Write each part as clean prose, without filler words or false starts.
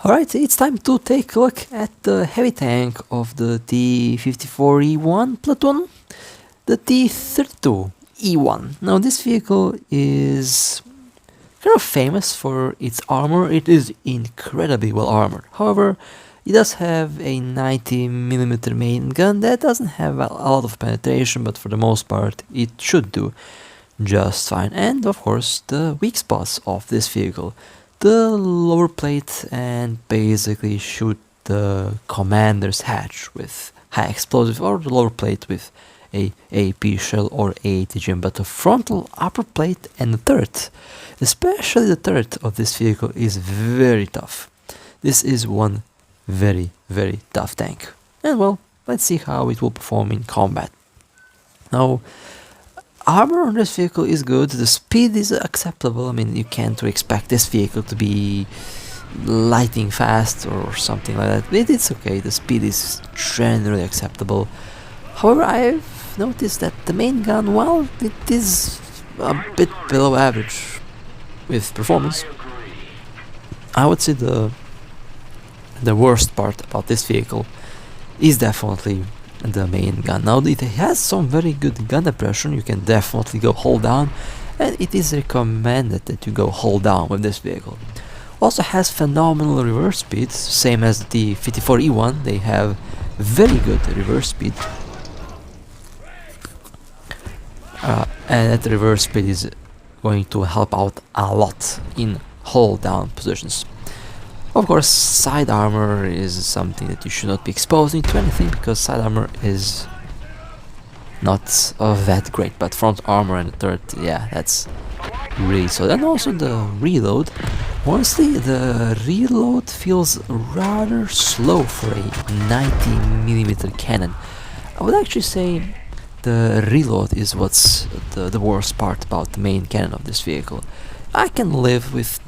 Alright, it's time to take a look at the heavy tank of the T54E1 platoon, the T32E1. Now this vehicle is kind of famous for its armor. It is incredibly well armored. However, it does have a 90mm main gun that doesn't have a lot of penetration, but for the most part it should do just fine. And of course the weak spots of this vehicle: the lower plate, and basically shoot the commander's hatch with high explosive, or the lower plate with a AP shell or ATGM. But the frontal, upper plate and the turret, especially the turret of this vehicle, is very tough. This is one very tough tank, and well, let's see how it will perform in combat. Now, armor on this vehicle is good, the speed is acceptable. I mean, you can't expect this vehicle to be lightning fast or something like that. It's okay, the speed is generally acceptable. However, I've noticed that the main gun, while it is a bit below average with performance, I would say the worst part about this vehicle is definitely the main gun. Now, it has some very good gun depression. You can definitely go hold down, and it is recommended that you go hold down with this vehicle. Also has phenomenal reverse speed, same as the T54E1. They have very good reverse speed, and that reverse speed is going to help out a lot in hold down positions. Of course, side armor is something that you should not be exposing to anything, because side armor is not that great, but front armor and the turret, yeah, that's really solid. And also the reload. Honestly, the reload feels rather slow for a 90mm cannon. I would actually say the reload is what's the worst part about the main cannon of this vehicle. I can live with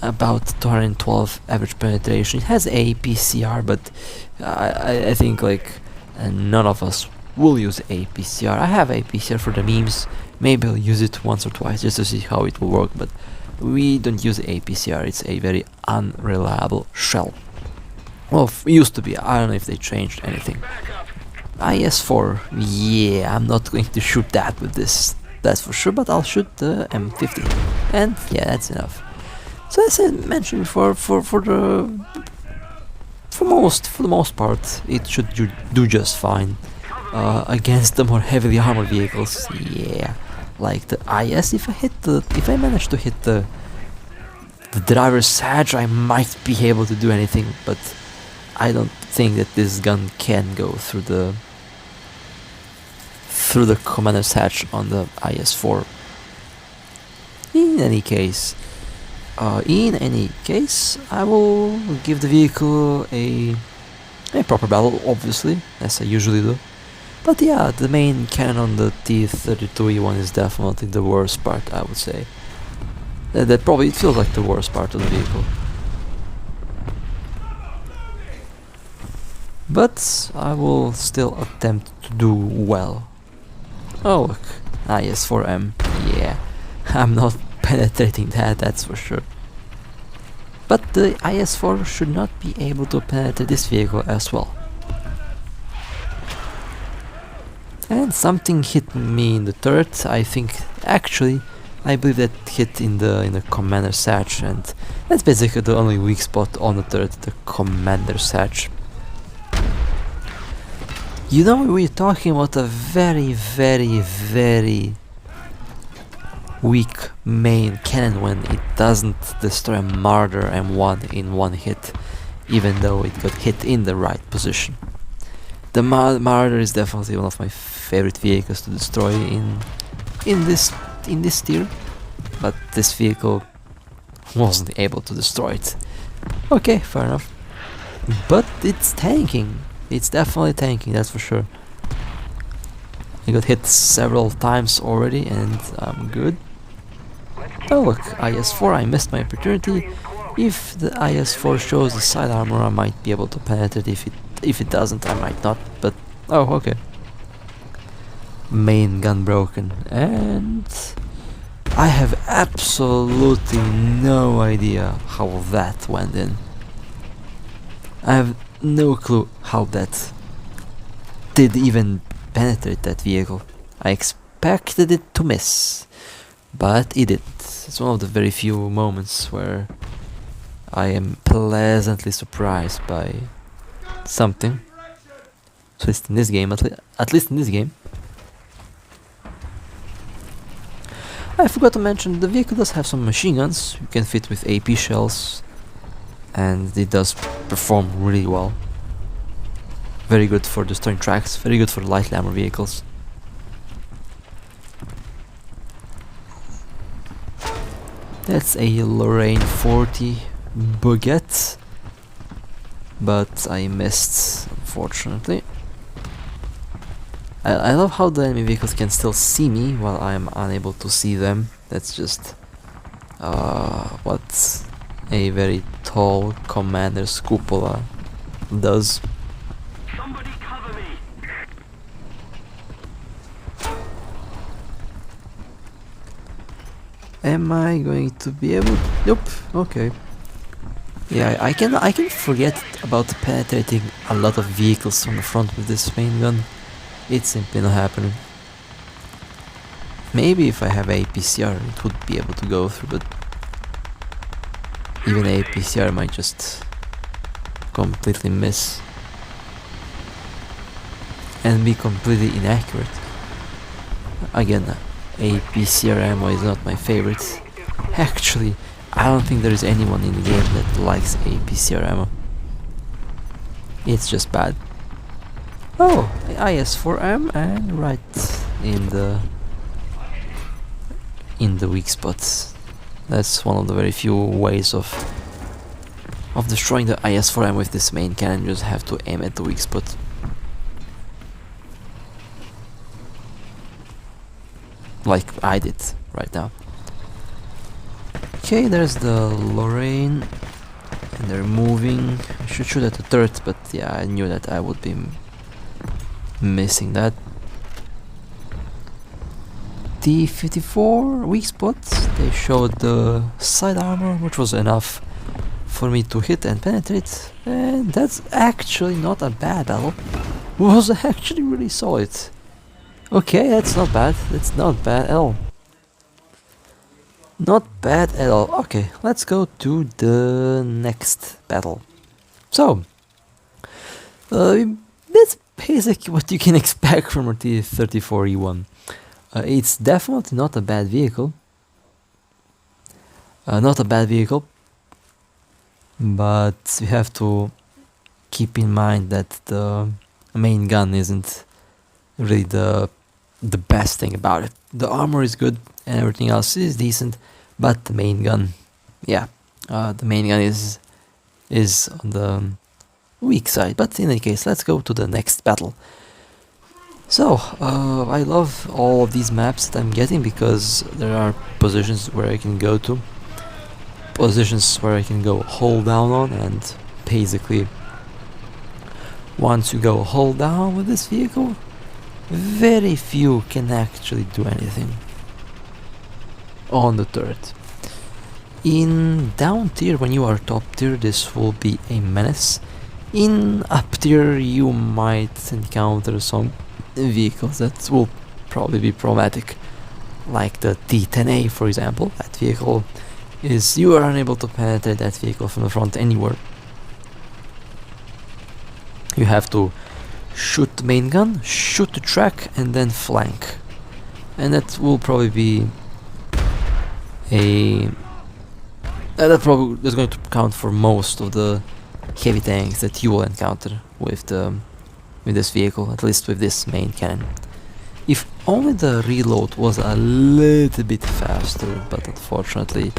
about 212 average penetration. It has a PCR, but I think like none of us will use a PCR. I have a PCR for the memes. Maybe I'll use it once or twice just to see how it will work, but we don't use a PCR. It's a very unreliable shell. Well, it used to be. I don't know if they changed anything. IS-4, yeah, I'm not going to shoot that with this, that's for sure, but I'll shoot the M50, and yeah, that's enough. So as I mentioned before, for the most part, it should do just fine against the more heavily armored vehicles. Yeah, like the IS. If I manage to hit the driver's hatch, I might be able to do anything. But I don't think that this gun can go through the commander's hatch on the IS-4. In any case, I will give the vehicle a proper battle, obviously, as I usually do. But yeah, the main cannon on the T32E1 is definitely the worst part, I would say. That probably, it feels like the worst part of the vehicle. But I will still attempt to do well. Oh look, IS-4M, yeah, I'm not penetrating that's for sure. But the IS-4 should not be able to penetrate this vehicle as well. And something hit me in the turret. I think, actually, I believe that hit in the commander's hatch, and that's basically the only weak spot on the turret, the commander's hatch. You know, we're talking about a very weak main cannon when it doesn't destroy a Marder M1 in one hit, even though it got hit in the right position. The Marder is definitely one of my favorite vehicles to destroy in this tier, but this vehicle wasn't able to destroy it. Okay, fair enough. But it's tanking. It's definitely tanking, that's for sure. I got hit several times already, and I'm good. Oh look, IS-4, I missed my opportunity. If the IS-4 shows the side armor, I might be able to penetrate. If it doesn't, I might not, but oh, okay. Main gun broken, and I have absolutely no idea how that went in. I have no clue how that did even penetrate that vehicle. I expected it to miss, but it didn't. It's one of the very few moments where I am pleasantly surprised by something. So it's in this game, at least in this game. I forgot to mention, the vehicle does have some machine guns. You can fit with AP shells, and it does perform really well. Very good for destroying tracks, very good for light armor vehicles. That's a Lorraine 40 Baguette, but I missed, unfortunately. I love how the enemy vehicles can still see me while I'm unable to see them. That's just what a very tall commander's cupola does. Somebody cover me. Am I going to be able? Nope. Okay. Yeah, I can forget about penetrating a lot of vehicles from the front with this main gun. It's simply not happening. Maybe if I have a PCR it would be able to go through, but even a PCR might just completely miss and be completely inaccurate. Again, a PCR ammo is not my favorite. Actually, I don't think there is anyone in the game that likes a PCR ammo. It's just bad. Oh, IS-4M, and right in the weak spots. That's one of the very few ways of destroying the IS-4M with this main cannon. You just have to aim at the weak spot. Like I did right now. Okay, there's the Lorraine, and they're moving. I should shoot at the turret, but yeah, I knew that I would be missing that. T54 weak spots. They showed the side armor, which was enough for me to hit and penetrate, and that's actually not a bad battle. It was actually really solid. Okay, that's not bad. That's not bad at all. Not bad at all. Okay, let's go to the next battle. So, that's basically what you can expect from a T32E1. It's definitely not a bad vehicle. But you have to keep in mind that the main gun isn't really the best thing about it. The armor is good and everything else is decent, but the main gun, yeah, the main gun is on the weak side. But in any case, let's go to the next battle. So, I love all of these maps that I'm getting because there are positions where I can go to, positions where I can go hull down on, and basically once you go hull down with this vehicle, very few can actually do anything on the turret. In down tier, when you are top tier, this will be a menace. In up tier, you might encounter some vehicles that will probably be problematic, like the T10A, for example. That vehicle is, you are unable to penetrate that vehicle from the front anywhere. You have to shoot the main gun, shoot the track, and then flank. And that will probably be that's going to count for most of the heavy tanks that you will encounter with this vehicle, at least with this main cannon. If only the reload was a little bit faster, but unfortunately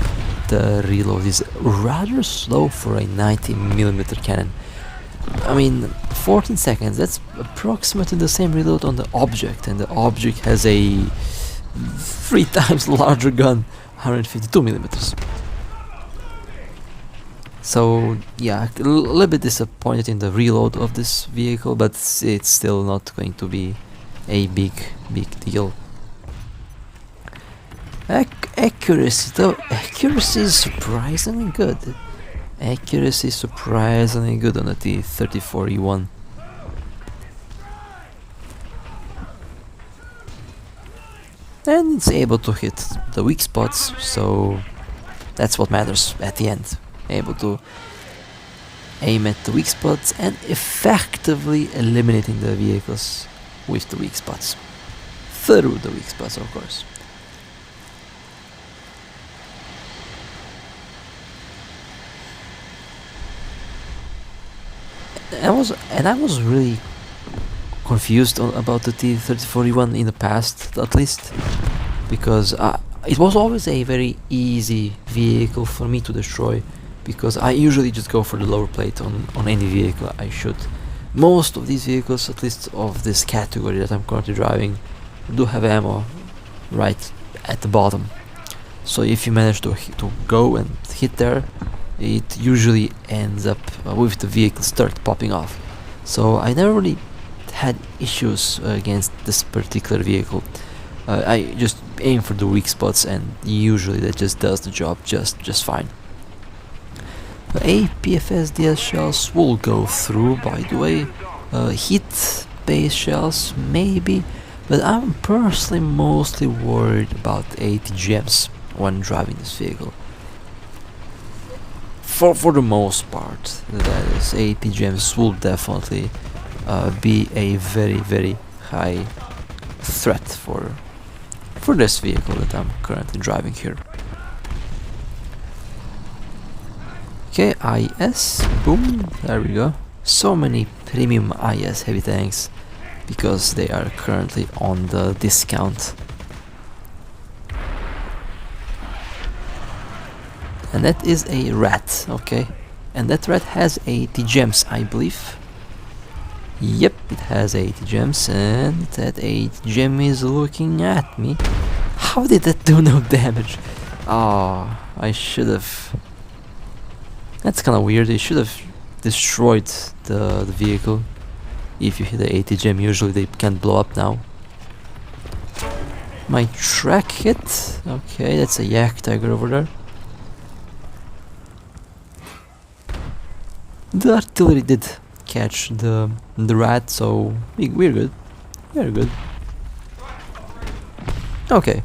the reload is rather slow for a 90mm cannon. I mean, 14 seconds, that's approximately the same reload on the object, and the object has a 3 times larger gun, 152mm. So yeah, a little bit disappointed in the reload of this vehicle, but it's still not going to be a big deal. Accuracy, though, accuracy is surprisingly good. Accuracy surprisingly good on the T34E1. And it's able to hit the weak spots, so that's what matters at the end. Able to aim at the weak spots and effectively eliminating the vehicles with the weak spots. Through the weak spots, of course. I was really confused about the T34E1 in the past, at least, because it was always a very easy vehicle for me to destroy, because I usually just go for the lower plate on any vehicle I shoot. Most of these vehicles, at least of this category that I'm currently driving, do have ammo right at the bottom. So if you manage to go and hit there, it usually ends up with the vehicle start popping off. So I never really had issues against this particular vehicle. I just aim for the weak spots and usually that just does the job just fine. The APFS DS shells will go through, by the way. Hit base shells maybe, but I'm personally mostly worried about ATGMs when driving this vehicle. For the most part, that is, ATGMs will definitely be a very high threat for this vehicle that I'm currently driving here. Okay, IS, boom, there we go. So many premium IS heavy tanks because they are currently on the discount. And that is a rat, okay. And that rat has 80 gems, I believe. Yep, it has 80 gems, and that 8 gem is looking at me. How did that do no damage? Oh, I should have... That's kinda weird, you should have destroyed the vehicle. If you hit the 80 gem, usually they can't blow up now. My track hit? Okay, that's a yak tiger over there. The artillery did catch the rat, so we're good. We're good. Okay,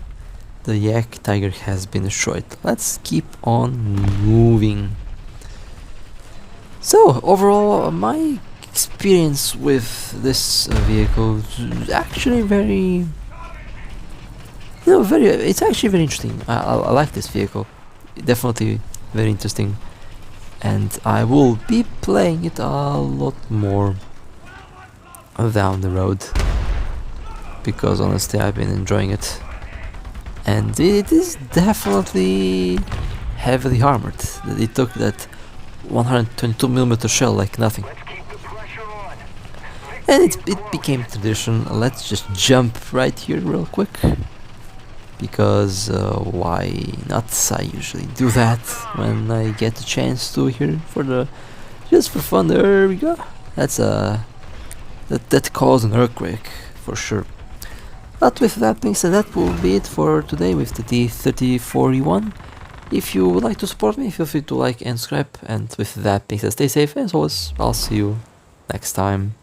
the yak tiger has been destroyed. Let's keep on moving. So overall, my experience with this vehicle is actually very, it's actually very interesting. I like this vehicle. Definitely very interesting. And I will be playing it a lot more down the road, because honestly I've been enjoying it, and it is definitely heavily armored. It took that 122mm shell like nothing, and it became tradition. Let's just jump right here real quick, because why not? I usually do that when I get the chance to here just for fun. There we go. That's that caused an earthquake for sure. But with that being said, that will be it for today with the T34E1. If you would like to support me, feel free to like and subscribe. And with that being said, stay safe, and as always, I'll see you next time.